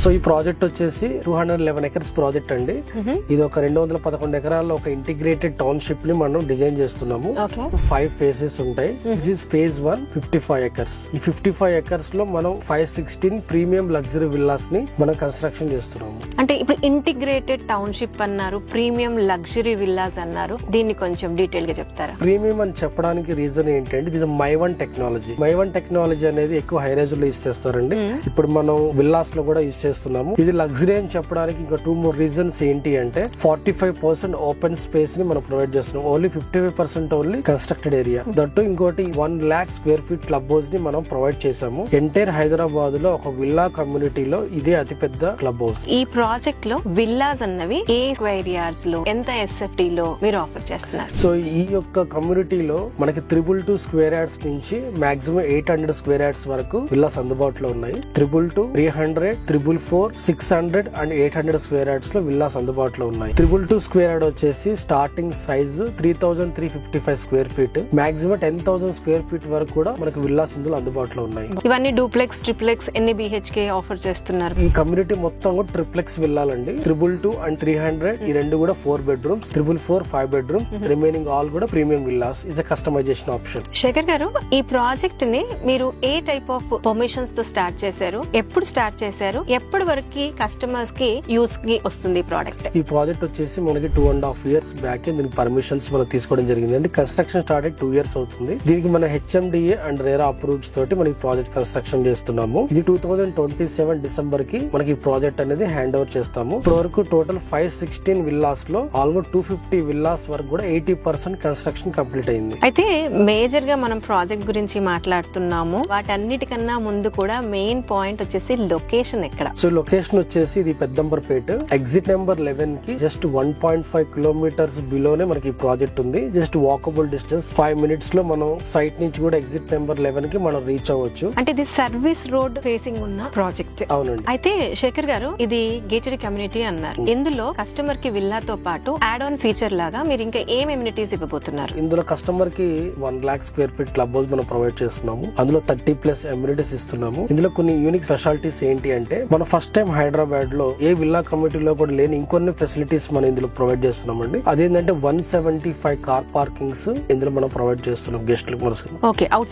So ఈ project వచ్చేసి 211 acres project అండి. ఇది ఒక 211 ఎకరాల్లో ఒక ఇంటిగ్రేటెడ్ టౌన్షిప్ ని మనం డిజైన్ చేస్తున్నాము. 5 ఫేజెస్ ఉంటాయి. This is phase 1, 55 acres. ఈ 55 ఎకర్స్ లో మనం 516 ప్రీమియం లగ్జరీ విల్లాస్ ని మనం కన్స్ట్రక్షన్ చేస్తున్నాము. అంటే ఇప్పుడు ఇంటిగ్రేటెడ్ టౌన్షిప్ అన్నారు, ప్రీమియం లగ్జరీ విల్లాస్ అన్నారు, దీన్ని కొంచెం డీటెయిల్ గా చెప్తారా? ప్రీమియం అని చెప్పడానికి రీజన్ ఏంటంటే ఇది మైవన్ టెక్నాలజీ. మైవన్ టెక్నాలజీ అనేది ఎక్కువ హై రైజ్ లో యూజ్ చేస్తారండి. ఇప్పుడు మనం విల్లాస్ లో కూడా యూజ్ చేస్తున్నాము. ఇది లగ్జరీ అని చెప్పడానికి ఇంకా 2 more రీజన్స్ ఏంటి అంటే 45% ఓపెన్ స్పేస్ ని మనం ప్రొవైడ్ చేస్తున్నాం. Only 55% only constructed area. That ఇంకోటి 1 lakh square feet club house ని మనం ప్రొవైడ్ చేసాము. ఎంటైర్ హైదరాబాద్ లో ఒక విల్లా కమ్యూనిటీలో ఇదే అతిపెద్ద క్లబ్ హౌస్. ఈ ప్రాజెక్ట్ లో విల్లాస్ అన్నవి ఏ స్క్వేర్ యార్డ్స్ లో, ఎంత SFT లో మీరు ఆఫర్ చేస్తున్నారు? సో ఈ యొక్క కమ్యూనిటీలో మనకి 222 స్క్వేర్ యార్డ్స్ నుంచి మాక్సిమం 800 స్క్వేర్ యార్డ్స్ వరకు విల్లాస్ అందుబాటులో ఉన్నాయి. 222, 300, 444, 600 అండ్ 800 స్క్వేర్ యార్డ్స్ లో విల్లాస్ అందుబాటులో ఉన్నాయి. 222 స్క్వేర్ యార్డ్ వచ్చేసి starting size 3355 square feet, maximum 10,000 square feet వరకు కూడా మనకి విల్లాస్ ఇందులో అందుబాటులో ఉన్నాయి. ఇవన్నీ డూప్లెక్స్, ట్రిప్లెక్స్, ఎన్ని BHK ఆఫర్ చేస్తున్నారు? ఈ కమ్యూనిటీ మొత్తం కూడా ట్రిప్లెక్స్ విల్లాలండి. 222 అండ్ 300 ఈ రెండు కూడా 4 bedrooms, 444 5 bedroom, రిమైనింగ్ ఆల్ కూడా premium villas. Is a customization option. Shekhar garu, ఈ ప్రాజెక్ట్ ని మీరు ఏ టైప్ ఆఫ్ పర్మిషన్స్ తో స్టార్ట్ చేశారు, ఎప్పుడు స్టార్ట్ చేశారు, ఎప్పటి వరకు కస్టమర్స్ కి యూస్ కి వస్తుంది ప్రోడక్ట్? ఈ ప్రాజెక్ట్ వచ్చేసి మనకి 2.5 years బ్యాక్ దీనికి పర్మిషన్స్ మనం తీసుకోవడం జరిగింది అండి. కన్స్ట్రక్షన్ స్టార్ట్ అయ్యి 2 years అవుతుంది. దీనికి మన HMDA అండ్ రేరా అప్రూవ్స్ తోటి మనకి ప్రాజెక్ట్ కన్స్ట్రక్షన్ చేస్తున్నాము. ఇది 2027 డిసెంబర్ కి మనకి ఈ ప్రాజెక్ట్ అనేది హ్యాండ్ ఓవర్ చేస్తాము. ఇప్పటి వరకు టోటల్ 516 విల్లాస్ లో ఆల్మోస్ట్ 250 విల్లాస్ వరకు కూడా 80% కన్స్ట్రక్షన్ కంప్లీట్ అయింది. అయితే మేజర్ గా మనం ప్రాజెక్ట్ గురించి మాట్లాడుతున్నాము. వాటన్నిటికన్నా ముందు కూడా మెయిన్ పాయింట్ వచ్చేసి లొకేషన్ ఎక్కడ? సో లొకేషన్ వచ్చేసి ఇది పెద్దంబర్పేట. ఎగ్జిట్ నెంబర్ 11 కి జస్ట్ 1.5 kilometers బిలోనే మనకి ఈ ప్రాజెక్ట్ ఉంది. జస్ట్ వాకబుల్ డిస్టెన్స్ 5 minutes లో మనం సైట్ నుంచి కూడా ఎగ్జిట్ నెంబర్ 11 కి మనం రీచ్ అవ్వచ్చు. అంటే ఇది సర్వీస్ రోడ్ ఫేసింగ్ ఉన్న ప్రాజెక్ట్. అవునండి. అయితే శేఖర్ గారు, ఇది గేటెడ్ కమ్యూనిటీ అన్నారు. ఇందులో కస్టమర్ కి విల్లాతో పాటు యాడ్ ఆన్ ఫీచర్ లాగా మీరు ఇంకా ఏం ఎమ్యూనిటీస్ ఇవ్వబోతున్నారు? ఇందులో కస్టమర్ కి 1 lakh square feet club house మనం ప్రొవైడ్ చేస్తున్నాము. అందులో 30+ ఎమ్యూనిటీస్ ఇస్తున్నాము. ఇందులో కొన్ని యూనిక్ స్పెషాలిటీస్ ఏంటి అంటే మనం ఫస్ట్ టైం హైదరాబాద్ లో ఏ విల్లా కమ్యూనిటీలో కూడా లేని ఇంకొన్ని ఫెసిలిటీస్ మనం ఇందులో ప్రొవైడ్ చేస్తున్నామండి. అదేంటంటే 175 కార్ పార్కింగ్స్ ఇందులో మనం ప్రొవైడ్ చేస్తున్నాం గెస్ట్ల కోసం. Okay, out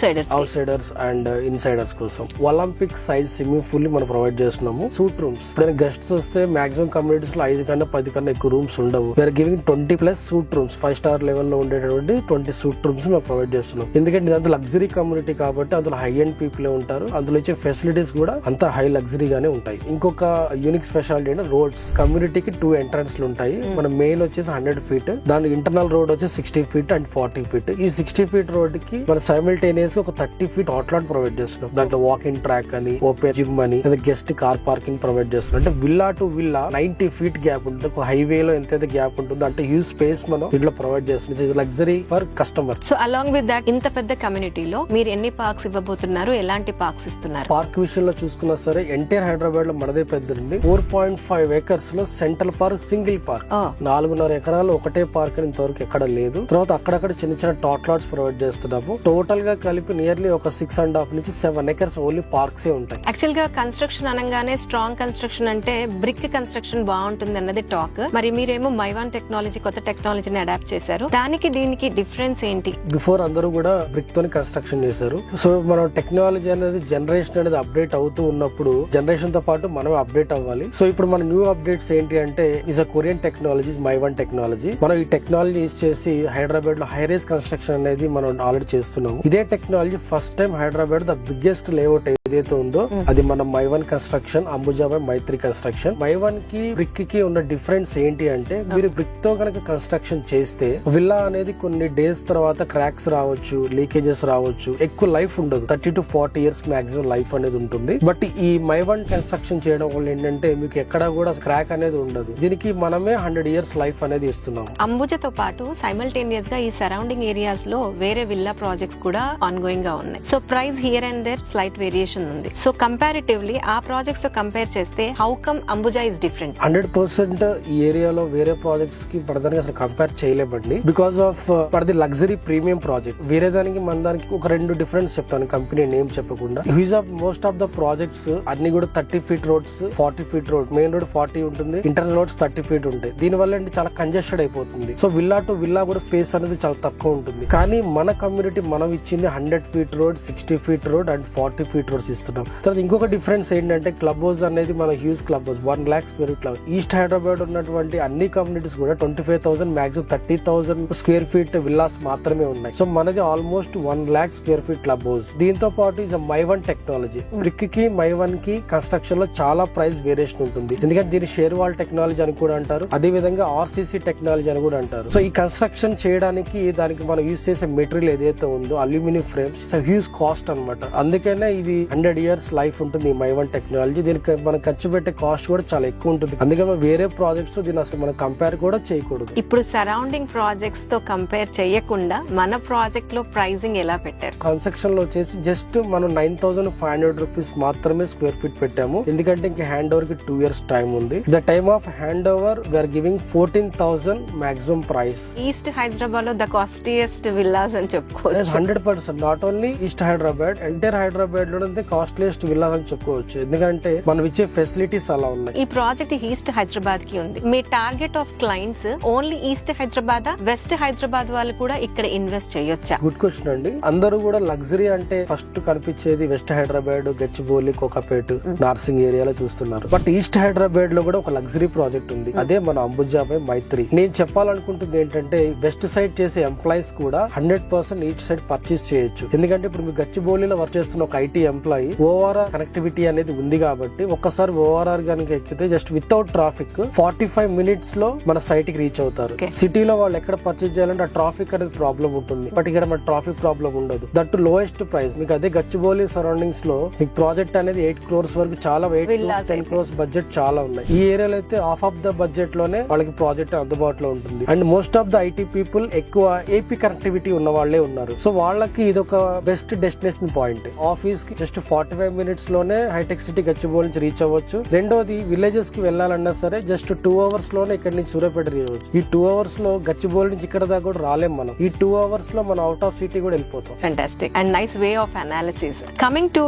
Zydus and insiders కోసం. ఒలింపిక్ సైజ్ స్విమ్మింగ్ పూల్ ని మనం ప్రొవైడ్ చేస్తున్నాము. సూట్ రూమ్స్, ఇప్పుడు గెస్ట్స్ వస్తే మాక్సిమం కమ్యూనిటీస్ లో 5 కన్నా 10 కన్నా ఎక్కువ రూమ్స్ ఉండవు. We're giving 20+ suite rooms. 5 star level లో ఉండేటువంటి 20 సూట్ రూమ్స్ మేము ప్రొవైడ్ చేస్తున్నాం. ఎందుకంటే ఇదంతా లగ్జరీ కమ్యూనిటీ కాబట్టి అందులో హై అండ్ పీపుల్ ఉంటారు. అందులో ఇచ్చే ఫెసిలిటీస్ కూడా అంత హై లగ్జరీ గానే ఉంటాయి. ఇంకొక యూనిక్ స్పెషాలిటీ అంటే రోడ్స్. కమ్యూనిటీకి 2 ఎంట్రన్స్ ఉంటాయి. మన మెయిన్ వచ్చేసి 100 feet, దాని ఇంటర్నల్ రోడ్ వచ్చేసి 60 feet అండ్ 40 feet. ఈ 60 feet రోడ్ కి మన సైమల్టేనియస్ గా ఒక 30 feet అవుట్లాట్ ప్రొవైడ్ చేస్తున్నాం. దాంట్లో వాకింగ్ ట్రాక్ అని, ఓపెన్ జిమ్ అని, గెస్ట్ కార్ పార్కింగ్ ప్రొవైడ్ చేస్తున్నాం. అంటే villa to villa 90 feet gap ఉంటుంది. ఒక హైవే లో ఎంతైతే గ్యాప్ ఉంటుందో అంటే హ్యూజ్ స్పేస్ మనం ఇంట్లో ప్రొవైడ్ చేస్తున్నాం. Luxury for customer. So along with that, ఇంత పెద్ద కమ్యూనిటీలో మీరు ఎన్ని పార్క్స్ ఇవ్వబోతున్నారు, ఎలాంటి పార్క్స్ ఇస్తున్నారు? పార్క్ విషయంలో చూసుకున్నా సరే ఎంటైర్ హైదరాబాద్ లో మనదే పెద్దదండి. 4.5 acres లో సెంట్రల్ పార్క్, సింగిల్ పార్క్. 4.5 ఎకరాలు ఒకటే పార్క్ అని ఇంతవరకు ఎక్కడ లేదు. తర్వాత అక్కడక్కడ చిన్న చిన్న టాట్లాట్స్ ప్రొవైడ్ చేస్తున్నాము. టోటల్ గా కలిపి నియర్లీ ఒక 6.5 నుంచి 7 acres ఓన్లీ పార్క్స్ ఉంటాయి. యాక్చువల్ గా కన్స్ట్రక్షన్ అనగానే స్ట్రాంగ్ కన్స్ట్రక్షన్ అంటే బ్రిక్ కన్స్ట్రక్షన్ బాగుంటుంది అన్నది టాక్. మరి మీరేమో మైవాన్ టెక్నాలజీ, కొత్త టెక్నాలజీని అడాప్ట్ చేశారు. దానికి దీనికి డిఫరెన్స్ ఏంటి? బిఫోర్ అందరూ కూడా బ్రిక్ తోని కన్స్ట్రక్షన్ చేశారు. సో మనం టెక్నాలజీ అనేది జనరేషన్ అనేది అప్డేట్ అవుతూ ఉన్నప్పుడు జనరేషన్ తో పాటు మనం అప్డేట్ అవ్వాలి. సో ఇప్పుడు మన న్యూ అప్డేట్స్ ఏంటి అంటే is a Korean technology, Mivan technology. మనం ఈ టెక్నాలజీ యూజ్ చేసి హైదరాబాద్ లో హై రైజ్ కన్స్ట్రక్షన్ అనేది మనం ఆల్రెడీ చేస్తున్నాము. ఇదే technology first time Hyderabad the biggest layout ఏదైతే ఉందో అది మన మైవాన్ కన్స్ట్రక్షన్, అంబుజా మైత్రి కన్స్ట్రక్షన్. మైవాన్ కి బ్రిక్ కి ఉన్న డిఫరెన్స్ ఏంటి అంటే మీరు బ్రిక్ తో కనుక కన్స్ట్రక్షన్ చేస్తే విల్లా అనేది కొన్ని డేస్ తర్వాత క్రాక్స్ రావచ్చు, లీకేజెస్ రావచ్చు, ఎక్కువ లైఫ్ ఉండదు. 30 to 40 years మాక్సిమం లైఫ్ అనేది ఉంటుంది. బట్ ఈ మైవాన్ కన్స్ట్రక్షన్ చేయడం వల్ల ఏంటంటే మీకు ఎక్కడ కూడా క్రాక్ అనేది ఉండదు. దీనికి మనమే 100 years లైఫ్ అనేది ఇస్తున్నాం. అంబుజాతో పాటు సైమల్టేనియస్ గా ఈ సరౌండింగ్ ఏరియాస్ లో వేరే విల్లా ప్రాజెక్ట్స్ కూడా ఆన్ గోయింగ్ గా ఉన్నాయి. So price here and there slight variation ఉంది. సో కంపారిటివ్లీ ఆ ప్రాజెక్ట్స్ తో కంపేర్ చేస్తే how come Ambuja is different? 100% ఈ ఏరియాలో వేరే ప్రాజెక్ట్స్ కి పడదానికి అసలు కంపేర్ చేయలేమండి. బికాస్ ఆఫ్ పడది లగ్జరీ ప్రీమియం ప్రాజెక్ట్. వేరే దానికి మన దానికి ఒక 2 డిఫరెన్స్ చెప్తాను, కంపెనీ నేమ్ చెప్పకుండా. Use of most of the projects అన్ని కూడా 30 feet roads, 40 feet road, main road 40 ఉంటుంది, ఇంటర్నల్ రోడ్స్ 30 feet ఉంటాయి. దీని వల్ల ఏంటి చాలా కంజెస్టెడ్ అయిపోతుంది. సో విల్లా టు విల్లా కూడా స్పేస్ అనేది చాలా తక్కువ ఉంటుంది. కానీ మన కమ్యూనిటీ మనం ఇచ్చింది 100 feet road, 60 feet road and 40 feet roads ఇస్తున్నాం. తర్వాత ఇంకొక డిఫరెన్స్ ఏంటంటే క్లబ్ హౌస్ అనేది మన huge club house 1 lakh square feet club. East Hyderabad ఉన్నటువంటి అన్ని కమ్యూనిటీస్ కూడా 25,000 మాక్సిమం 30,000 square feet విల్లాస్ మాత్రమే ఉన్నాయి. సో మనది almost 1 lakh square feet club house. దీంతో పాటు ఇస్ మై1 టెక్నాలజీ. బ్రిక్ కి మై1 కి కన్స్ట్రక్షన్ లో చాలా ప్రైస్ వేరియేషన్ ఉంటుంది. ఎందుకంటే దీని షేర్ వాల్ టెక్నాలజీ అని కూడా అంటారు, అదే విధంగా ఆర్సీసీ టెక్నాలజీ అని కూడా అంటారు. సో ఈ కన్స్ట్రక్షన్ చేయడానికి దానికి మనం యూజ్ చేసే మెటీరియల్ ఏదైతే ఉందో అల్యూమినియం ఫ్రేమ్స్, హ్యూజ్ కాస్ట్ అన్నమాట. అందుకనే ఇది 100 years లైఫ్ ఉంటుంది ఈ మై1 టెక్నాలజీ. దీనికి మనం ఖర్చు పెట్టే కాస్ట్ కూడా చాలా ఎక్కువ ఉంటుంది. అందుకని వేరే ప్రాజెక్ట్స్ దీన్ని అసలు మనం కంపేర్ కూడా చేయకూడదు. ఇప్పుడు సరౌండింగ్ ప్రాజెక్ట్స్ తో కంపేర్ చేయకుండా మన ప్రాజెక్ట్ లో ప్రైసింగ్ ఎలా పెట్టారు? కన్స్ట్రక్షన్ లో వచ్చేసి జస్ట్ మనం 9,500 rupees మాత్రమే స్క్వేర్ ఫీట్ పెట్టాము. ఎందుకంటే ఇంకా హ్యాండ్ ఓవర్ కి 2 years టైం ఉంది. The time of hand over we're giving 14,000 maximum price. East Hyderabad లో ద కాస్ట్లీయెస్ట్ విల్లాస్ అని చెప్పుకోవచ్చు. 100% not only east Hyderabad, entire Hyderabad లో కాస్ట్లీయెస్ట్ విల్లాస్ అని చెప్పుకోవచ్చు. ఎందుకంటే మనం ఇచ్చే ఫెసిలిటీస్ అలా ఉన్నాయి. ఈ ప్రాజెక్ట్ ఈస్ట్ హైదరాబాద్ కి ఉంది. మీ target of clients only east Hyderabad, west Hyderabad వాళ్ళు కూడా ఇక్కడ ఇన్వెస్ట్ చేయొచ్చా? గుడ్ క్వశ్చన్ అండి. అందరూ కూడా లగ్జరీ అంటే ఫస్ట్ కనిపించేది వెస్ట్ హైదరాబాద్, గచ్చిబౌలి, కోకాపేట్, నార్సింగ్ ఏరియాలో చూస్తున్నారు. బట్ ఈస్ట్ హైదరాబాద్ లో కూడా ఒక లగ్జరీ ప్రాజెక్ట్ ఉంది, అదే మన అంబుజాపై మైత్రి. నేను చెప్పాలనుకుంటుంది ఏంటంటే వెస్ట్ సైడ్ చేసే ఎంప్లాయీస్ కూడా 100% ఈస్ట్ సైడ్ పర్చేస్ చేయొచ్చు. ఎందుకంటే ఇప్పుడు మీ గచ్చిబౌలిలో వర్క్ చేస్తున్న ఒక ఐటీ ఎంప్లాయీ ఓఆర్ఆర్ కనెక్టివిటీ అనేది ఉంది కాబట్టి ఒక్కసారి ఓఆర్ఆర్ కనుక ఎక్కితే జస్ట్ వితౌట్ ట్రాఫిక్ 45 minutes లో మన సైట్ కి రీచ్ అవుతారు. సిటీలో వాళ్ళు ఎక్కడ పర్చేస్ చేయాలంటే ఆ ట్రాఫిక్ అనేది ప్రాబ్లం ఉంటుంది. బట్ ఇక్కడ మన ట్రాఫిక్ ప్రాబ్లం ఉండదు. That lowest price. మీకు అదే గచ్చిబౌలి సరౌండింగ్స్ లో మీకు ప్రాజెక్ట్ అనేది 8 crores వరకు చాలా 8 to 10 crores బడ్జెట్ చాలా ఉన్నాయి. ఈ ఏరియాలో అయితే హాఫ్ ఆఫ్ ద బడ్జెట్ లోనే వాళ్ళకి ప్రాజెక్ట్ అందుబాటులో ఉంటుంది. And most of the IT people ఎక్కువ ఏపీ కనెక్టివిటీ ఉన్న వాళ్ళే ఉన్నారు. సో వాళ్ళకి ఇది ఒక బెస్ట్ డెస్టినేషన్ పాయింట్. ఆఫీస్ కి జస్ట్ 45 minutes లోనే హైటెక్ సిటీ గచ్చిబౌలి నుంచి రీచ్ అవ్వచ్చు. రెండోది విలేజెస్ కి వెళ్ళాలన్నా సరే జస్ట్ 2 hours లోనే ఇక్కడ నుంచి సూర్యాపేట రీచ్ అవ్వచ్చు. ఈ 2 hours లో గచ్చిబౌలి నుంచి ఇక్కడ దాకా కూడా రాలేం మనం. ఈ 2 hours లో మనం అవుట్ ఆఫ్ సిటీ కూడా వెళ్ళిపోతాం. Fantastic and nice way of analysis. Coming to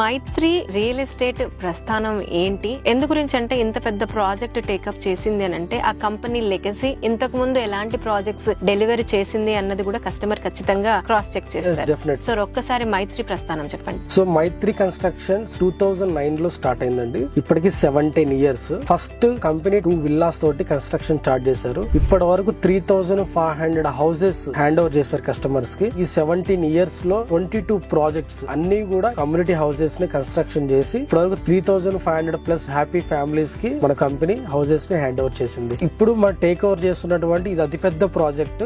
Maitri real estate ప్రస్థానం ఏంటి? ఎందు గురించి అంటే ఇంత పెద్ద ప్రాజెక్ట్ టేకప్ చేసింది అని అంటే ఆ కంపెనీ లెగసీ, ఇంతకు ముందు ఎలాంటి ప్రాజెక్ట్స్ డెలివరీ చేసింది అన్నది కూడా కస్టమర్ ఖచ్చితంగా క్రాస్ చెక్ చేస్తారు. సో ఒక్కసారి మైత్రి ప్రస్థానం చెప్పండి. సో మైత్రి కన్స్ట్రక్షన్ 2009 లో స్టార్ట్ అయిందండి. ఇప్పటికి 17 years. ఫస్ట్ కంపెనీ 2 villas తోటి కన్స్ట్రక్షన్ స్టార్ట్ చేశారు. ఇప్పటి వరకు 3,500 houses హ్యాండ్ ఓవర్ చేశారు కస్టమర్స్ కి. ఈ 17 years లో 22 ప్రాజెక్ట్స్ అన్ని కూడా కమ్యూనిటీ హౌసెస్ ని కన్స్ట్రక్షన్ చేసి ఇప్పటివరకు 3,500+ హ్యాపీ ఫ్యామిలీస్ కి మన కంపెనీ హౌసెస్ ని హ్యాండ్ ఓవర్ చేసింది. ఇప్పుడు మనం టేక్ ఓవర్ చేస్తున్నటువంటి ఇది అతిపెద్ద project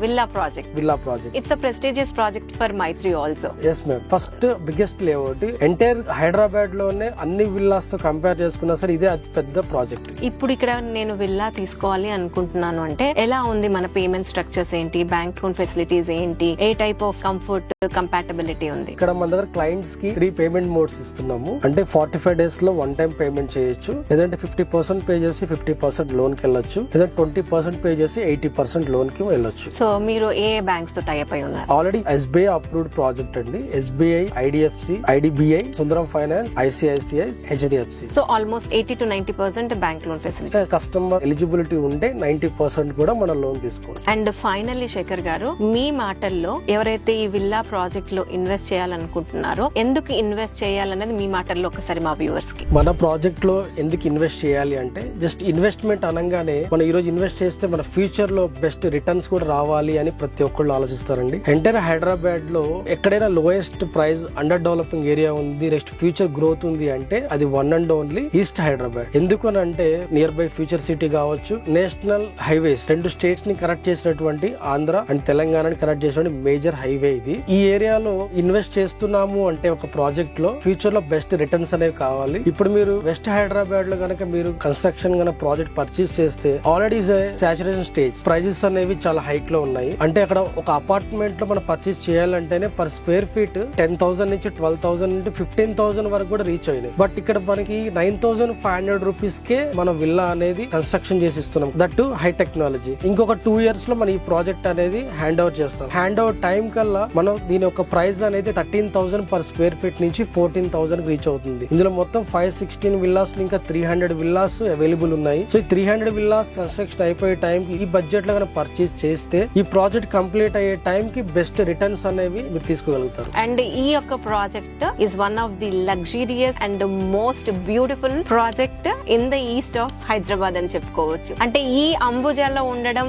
villa project. It's a prestigious project for Maitri also. yes ma'am. First biggest layout entire Hyderabad లోనే అన్ని విల్లాస్ తో కంపేర్ చేసుకున్నా సరే ఇదే అతి పెద్ద ప్రాజెక్ట్. ఇప్పుడు ఇక్కడ నేను విల్లా తీసుకోవాలి అనుకుంటున్నాను అంటే ఎలా ఉంది? మన పేమెంట్ స్ట్రక్చర్స్ ఏంటి? బ్యాంక్ లోన్ ఫెసిలిటీస్ ఏంటి? ఏ టైప్ ఆఫ్ కంఫర్ట్, కంపాటబిలిటీ ఉంది? ఇక్కడ మన దగ్గర క్లయింట్స్ కి 3 payment modes ఇస్తున్నాము. అంటే 45 days లో 1 time పేమెంట్ చేయొచ్చు, లేదంటే 50% పే చేసి 50% లోన్ కి వెళ్ళొచ్చు, లేదా 20% పే చేసి 80% లోన్ కి వెళ్ళొచ్చు. సో మీరు ఏ బ్యాంక్స్ తో టైప్ అయి ఉన్నారు? ఆల్రెడీ SBI అప్రూవ్డ్ ప్రాజెక్ట్ అండి. SBI, IDFC, IDBI, Sundaram finance, ICICI, HDFC. So almost 80 to 90% bank loan facility. Customer eligibility ఉంటే 90% కూడా మనం లోన్ తీసుకోవచ్చు. అండ్ ఫైనల్లీ శేఖర్ గారు, మీ మాటల్లో ఎవరైతే ఈ విల్లా ప్రాజెక్ట్ లో ఇన్వెస్ట్ చేయాలనుకుంటున్నారో ఎందుకు ఇన్వెస్ట్ చేయాలన్నది మీ మాటల్లో ఒకసారి మా వ్యూవర్స్ కి. మన ప్రాజెక్ట్ లో ఎందుకు ఇన్వెస్ట్ చేయాలి అంటే జస్ట్ ఇన్వెస్ట్మెంట్ అనగానే మనం ఈ రోజు ఇన్వెస్ట్ చేస్తే మన ఫ్యూచర్ లో బెస్ట్ రిటర్న్స్ కూడా రావాలి అని ప్రతి ఒక్కళ్ళు ఆలోచిస్తారండి. ఎంటైర్ హైదరాబాద్ లో ఎక్కడైనా lowest price under developing area ఉంది, నెక్స్ట్ ఫ్యూచర్ గ్రోత్ ఉంది అంటే అది one and only east Hyderabad. ఎందుకనంటే నియర్ బై ఫ్యూచర్ సిటీ కావచ్చు, నేషనల్ హైవేస్ 2 states ని కనెక్ట్ చేసినటువంటి ఆంధ్ర అండ్ తెలంగాణని కనెక్ట్ చేసినటువంటి మేజర్ హైవే ఇది. ఈ ఏరియాలో ఇన్వెస్ట్ చేస్తున్నాము అంటే ఒక ప్రాజెక్ట్ లో ఫ్యూచర్ లో బెస్ట్ రిటర్న్స్ అనేవి కావాలి. ఇప్పుడు మీరు వెస్ట్ హైదరాబాద్ లో కనుక మీరు కన్స్ట్రక్షన్ గన ప్రాజెక్ట్ పర్చేస్ చేస్తే ఆల్రెడీ సాచురేషన్ స్టేజ్, ప్రైజెస్ అనేవి చాలా హైక్ లో ఉన్నాయి. అంటే అక్కడ ఒక అపార్ట్మెంట్ లో మనం పర్చేస్ చేయాలంటేనే పర్ స్క్వేర్ ఫీట్ 10,000 నుంచి 12,000 నుంచి 15,000 వరకు కూడా రీచ్ అయినాయి. బట్ ఇక్కడ మనకి 9,500 rupees కే మనం విల్లా అనేది కన్స్ట్రక్షన్ చేసి ఇస్తున్నాం. That high technology. ఇంకొక 2 years లో మనం ఈ ప్రాజెక్ట్ అనేది హ్యాండ్ ఓవర్ చేస్తాం. హ్యాండ్ ఓవర్ టైం కల్లా మనం దీని యొక్క ప్రైస్ అనేది 13,000 per square feet నుంచి 14,000 రీచ్ రీచ్ అవుతుంది. ఇందులో మొత్తం 516 విల్లాస్ ఇంకా 300 విల్లాస్ అవైలబుల్ ఉన్నాయి. సో ఈ 300 విల్లాస్ కన్స్ట్రక్షన్ అయిపోయే టైం కి ఈ బడ్జెట్ లో పర్చేస్ చేస్తే ఈ ప్రాజెక్ట్ కంప్లీట్ అయ్యే టైం కి బెస్ట్ రిటర్న్స్ అనేవి మీరు తీసుకోగలుగుతారు. అండ్ ఈ యొక్క project is one of the luxurious and most beautiful project in the east of Hyderabad అని చెప్పుకోవచ్చు. అంటే ఈ అంబుజాలో ఉండడం